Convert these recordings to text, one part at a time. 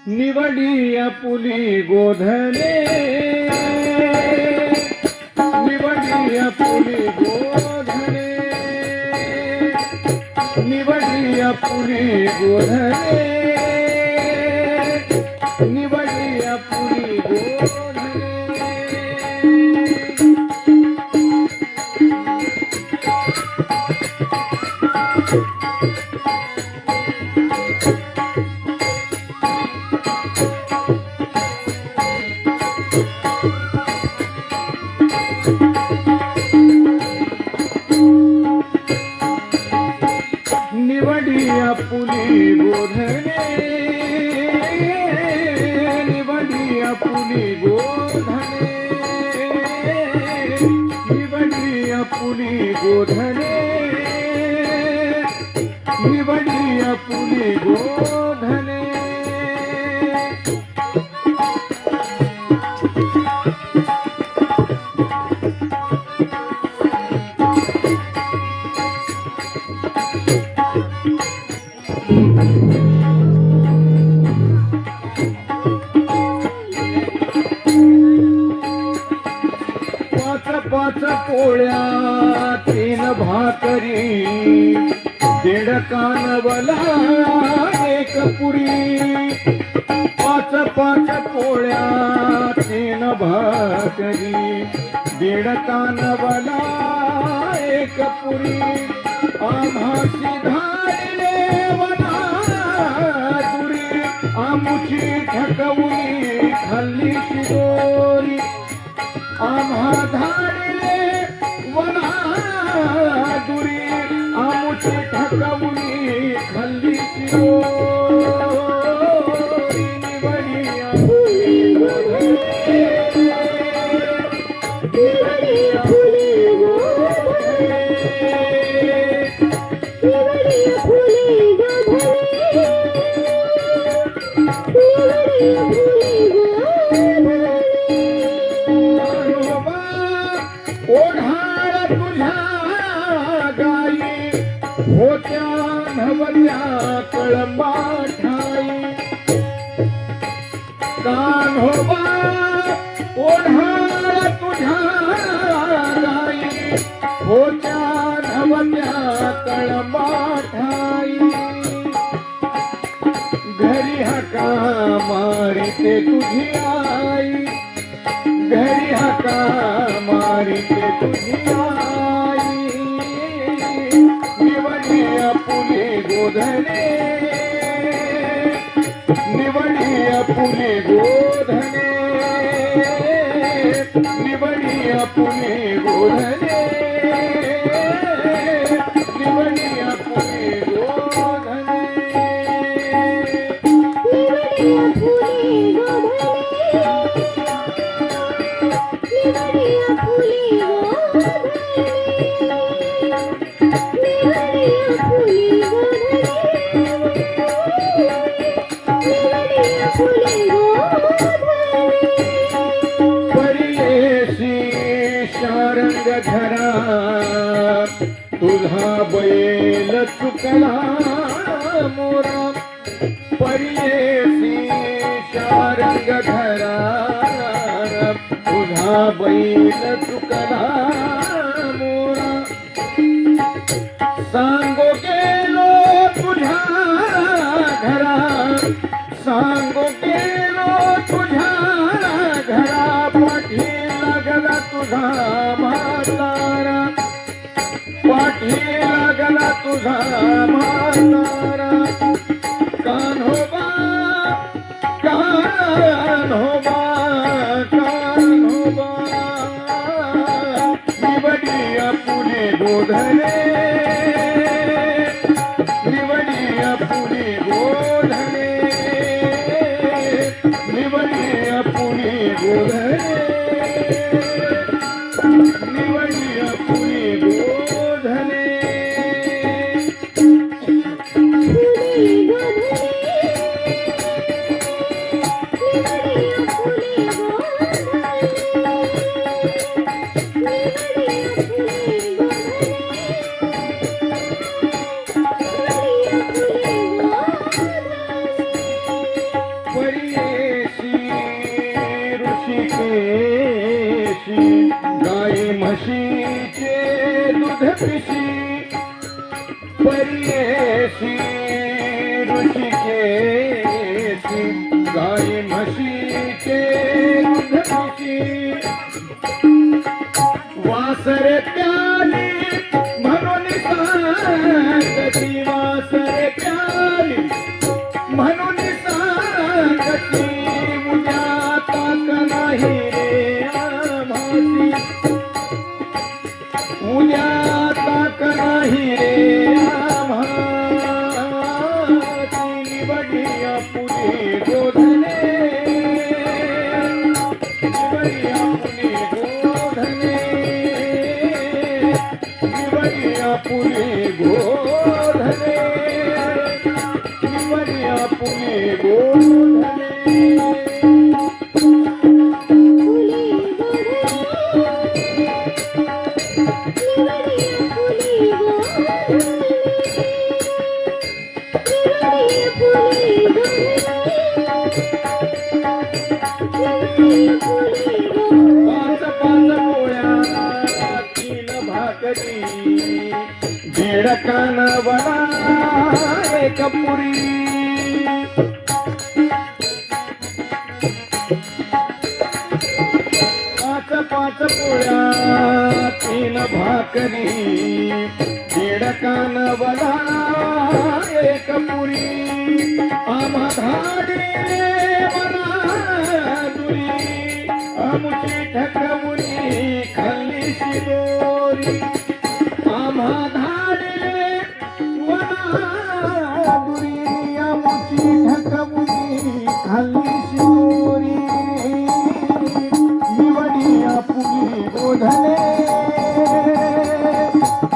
निवडिया पुली गोधने, निवडिया पुली गोधने, निवडिया पुली गोधने, निवडिया पुली गोधने। निवडिया पुली गोधने, निवडिया पुली गोधने, निवडिया पुली गोधने, निवडिया पुली गोधने। पाच पोळ्या तीन भाकरी, दीड कानवला एक पुरी। पाच पोळ्या तीन भाकरी, दीड कानवला एक पुरी। आम्हासी धाडले वनातुरी, आमुची ठकवली खाल्ली शिदोरी। आम्हा धाडले वनातुरी, आमुची ठकवली खाल्ली शिदोरी। निवडिया पुली गोधने, निवडिया पुली गोधने, निवडिया पुली गोधने, निवडिया पुली गोधने। ओढाळ तुझ्या गाई होत्या नवल्या कळंबा ठाई। कान्होबा ओढाळ तुझ्या गाई होत्या नवल्या कळंबा ठाई। घरी हाका मारिते तुझी आई, घरी हाका मारिते तुझी आई। निवडिया पुली गोधने निवडी आपुले गोधने निवडी आपुले गोधने निवडी आपुले गोधने शारंग धरा तुझा बैल चुकला मोरा परियेसी शारंग धरा तुझा बैल चुकला मोरा सांगो गेलो तुझ्या घरा सांगो गेलो तुझ्या घरा पाठी लागला तुझा म्हातारा पाठी लागला तुझा म्हातारा कान्होबा कान्होबा कान्होबा निवडी आपुले गोधने निवडी आपुले गोधने निवडी आपुले गोधने निवडी आपुले गोधने परियेसी ऋषिकेशी गाई म्हशीचे दूध पिशी परियेसी ऋषिकेशी गाई म्हशीचे दूध पिशी वासरे प्याली म्हणून सांगती वासरे प्याली म्हणून सांगती उद्या ताक नाही रे आम्हासी उद्या ताक नाही रे आम्हासी निवडी आपुले गोधने निवडी आपुले गोधने निवडी आपुले गोधने निवडी आपुले गोधने पाच पाच पोळ्या तीन भाकरी दीड कानवडा एक पुरी पाच पाच पोळ्या तीन भाकरी दीड कानवडा एक पुरी आम्हा धाडे दुरी आमुची ठकमुरी खाल्ली शिदोरी आम्हा धाडे दुरी आमुची ठकमुरी खाल्ली शिदोरी निवडी आपुली गोधने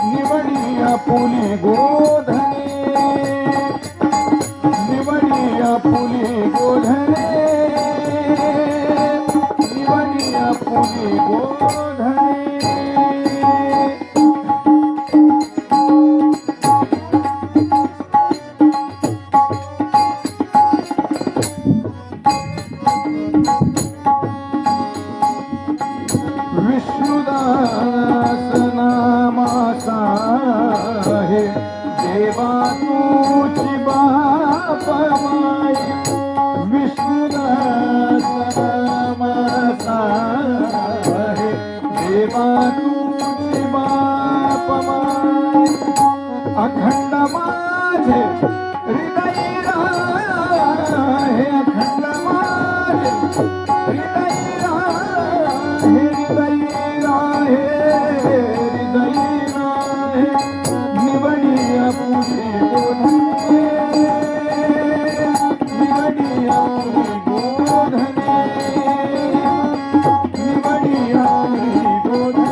निवडी आपुली गोधने निवडी आपुली गोधने निवडी आपुली गोधने विष्णुदास नामाचा आहे देवा तुझी बाप माय विष्णुदास नामाचा आहे देवा तुझी बाप माय अखंड माझे हृदय राहे अखंड माझे हृदय राहे निवडिया पुढे बोधने निवडिया पुढे बोधने निवडिया पुढे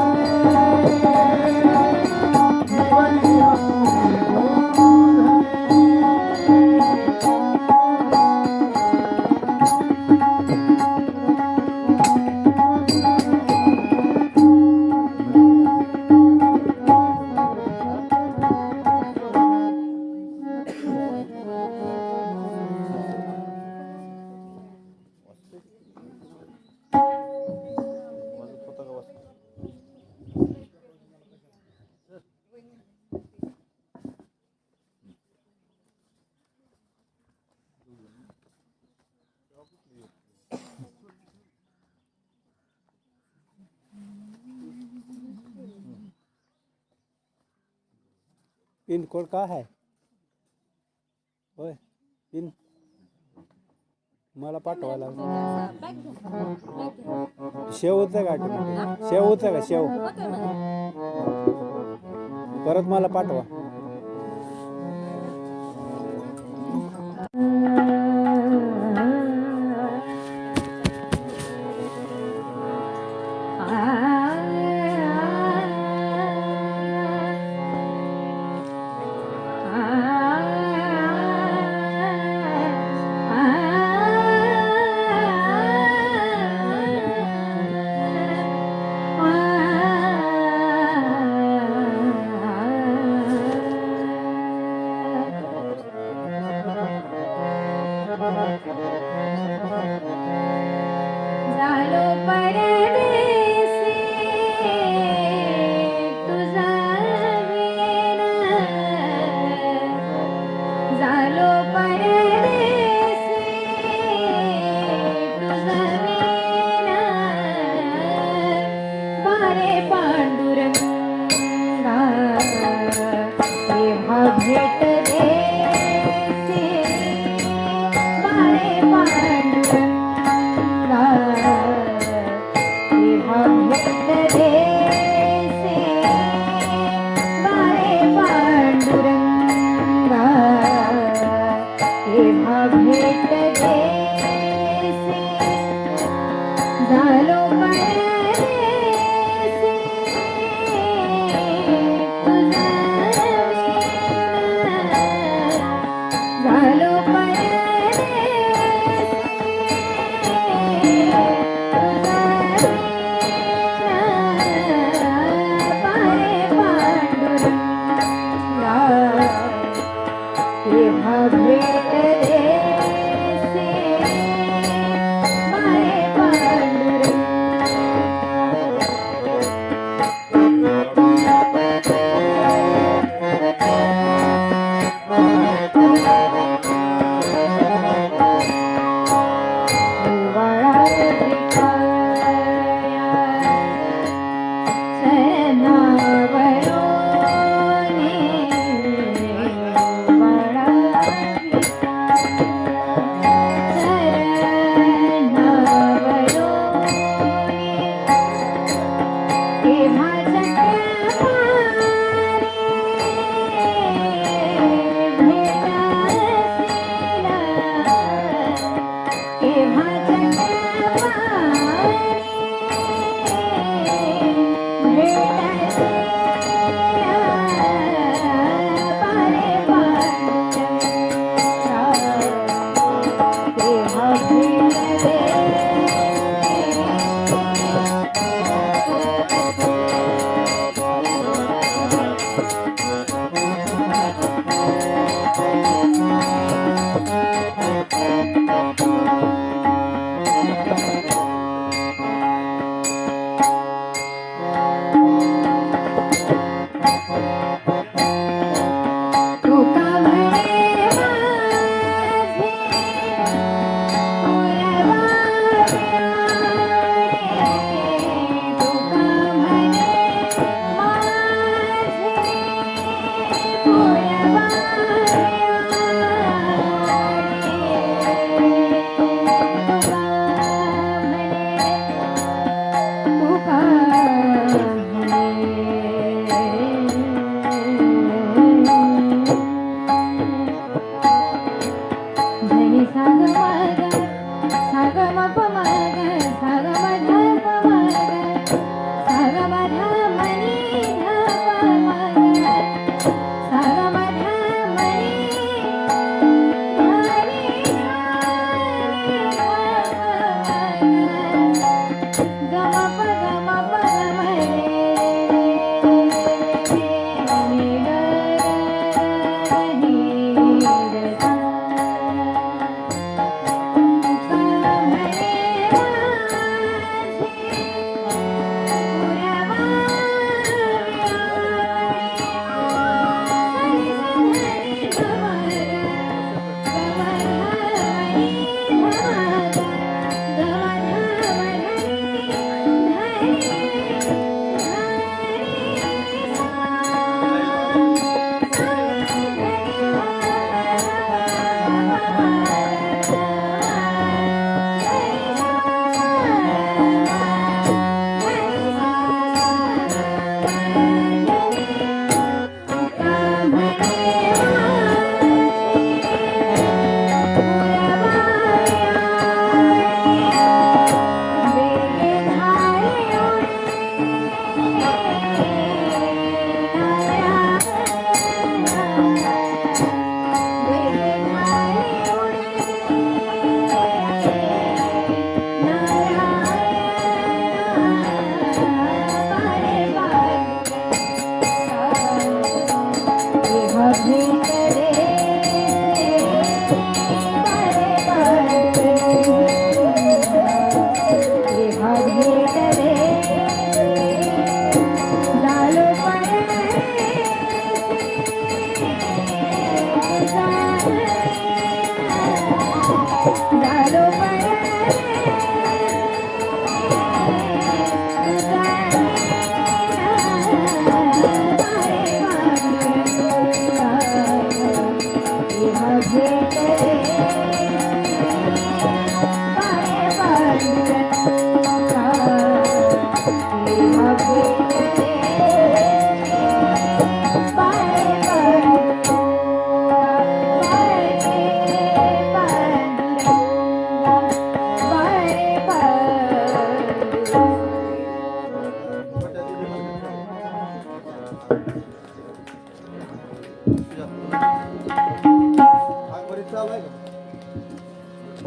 पिन कोड का है होय पिन मला पाठवायला शेव होतं का शेव होतं का शेव परत मला पाठवा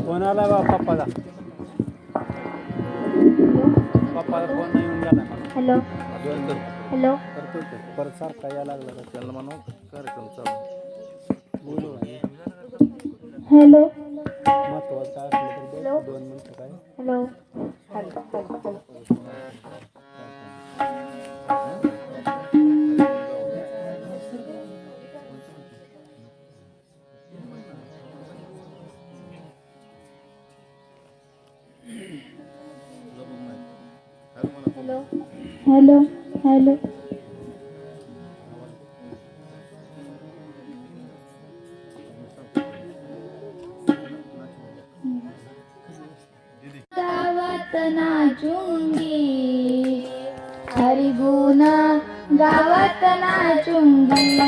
फोन आला बा पप्पाला. पप्पाला फोन नाही येऊन गेला. हॅलो हॅलो करतो तो. परत सारखा यायला लागला का त्याला म्हणू कार्यक्रम चालू बोलू आहे. हॅलो महत्वाचं काय असलं तर बोल. 2 मिनिटं काय. हॅलो हॅलो हॅलो हॅलो गावात नाचुंगी हरिगुण गावात नाचुंगी